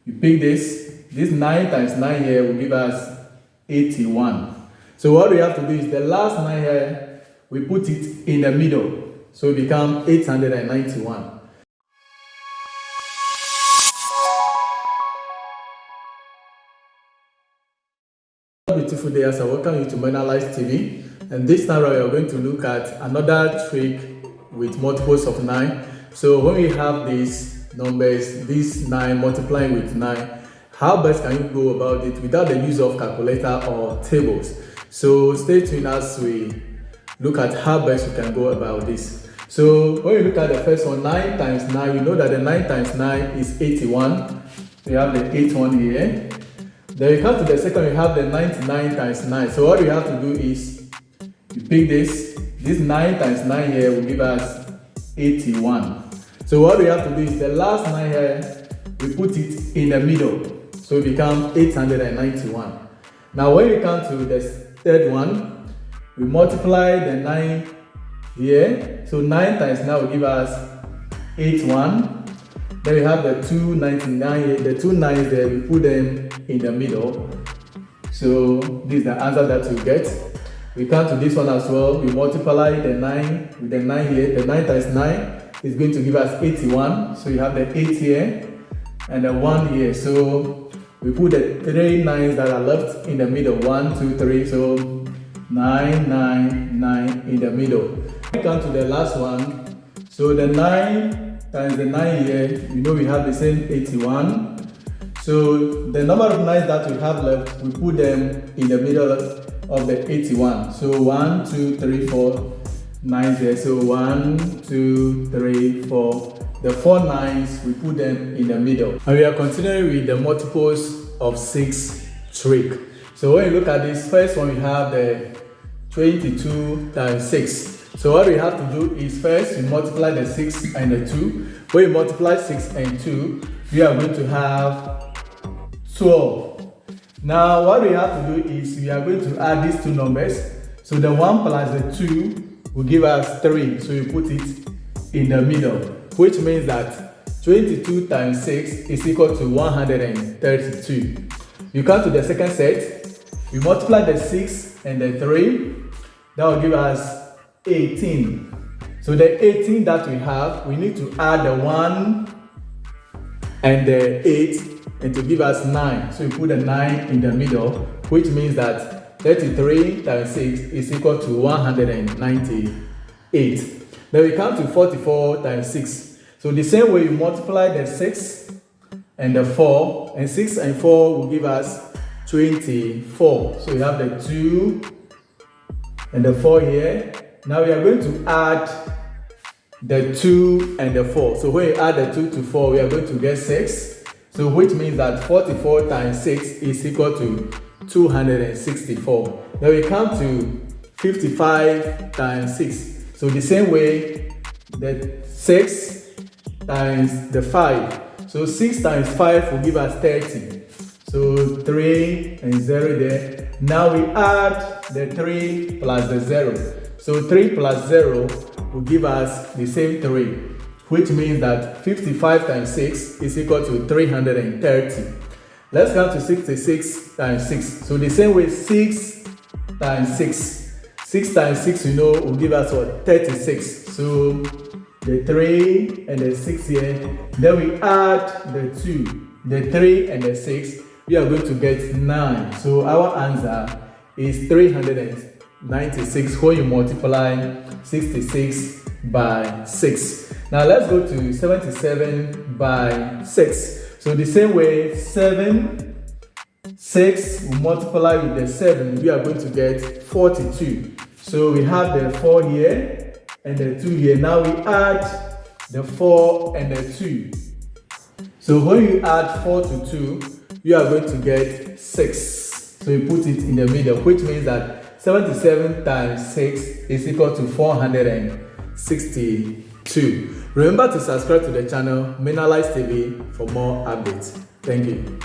You pick this 9 times 9 here will give us 81. So what we have to do is the last 9 here, we put it in the middle. So it becomes 891. Beautiful day, as I welcome you to Menalize TV. And this time we are going to look at another trick with multiples of 9. So when we have these numbers, this 9 multiplying with 9, how best can you go about it without the use of calculator or tables? So stay tuned as we look at how best you can go about this. So when you look at the first one, 9 times 9, we know that the 9 times 9 is 81. We have the 81 here. Then you come to the second, you have the 99 times 9. So what you have to do is, you pick this 9 times 9 here will give us 81. So what we have to do is the last 9 here, we put it in the middle. So it becomes 891. Now when you come to the third one, we multiply the 9 here. So 9 times 9 will give us 81. Then we have the 299 here, the 2 9s there, we put them in the middle. So this is the answer that you get. We come to this one as well. We multiply the 9 with the 9 here. The 9 times 9 is going to give us 81. So you have the 8 here and the 1 here. So we put the 3 9s that are left in the middle. 1, 2, 3. So 9, 9, 9 in the middle. We come to the last one. So the 9 times the 9 here, you know we have the same 81. So the number of 9s that we have left, we put them in the middle of the 81. So 1, 2, 3, 4 9s here. So 1, 2, 3, 4. The 4 9s, we put them in the middle. And we are continuing with the multiples of 6 trick. So when you look at this first one, we have the 22 times 6. So what we have to do is first we multiply the 6 and the 2. When you multiply 6 and 2, we are going to have 12. Now what we have to do is we are going to add these two numbers. So the 1 plus the 2 will give us 3. So you put it in the middle, which means that 22 times 6 is equal to 132. You come to the second set, we multiply the 6 and the 3. That will give us 18. So the 18 that we have, we need to add the 1 and the 8 and to give us 9. So we put the 9 in the middle, which means that 33 times 6 is equal to 198. Then we come to 44 times 6. So the same way you multiply the 6 and the 4, and 6 and 4 will give us 24. So we have the 2 and the 4 here. Now we are going to add the 2 and the 4. So when you add the 2 to 4, we are going to get 6. So which means that 44 times 6 is equal to 264. Then we come to 55 times 6. So the same way, the 6 times the 5. So 6 times 5 will give us 30. So 3 and 0 there. Now we add the 3 plus the 0. So 3 plus 0 will give us the same 3, which means that 55 times 6 is equal to 330. Let's come to 66 times 6. So the same way, 6 times 6. 6 times 6, you know, will give us what? 36. So the 3 and the 6 here. Then we add the 2, the 3 and the 6. We are going to get 9. So our answer is 396 when you multiply 66 by 6. Now let's go to 77 by 6. So the same way, 7, 6 will multiply with the 7, we are going to get 42. So we have the 4 here and the 2 here. Now we add the 4 and the 2. So when you add 4 to 2, you are going to get 6. So you put it in the middle, which means that 77 times 6 is equal to 462. Remember to subscribe to the channel Menalize TV for more updates. Thank you.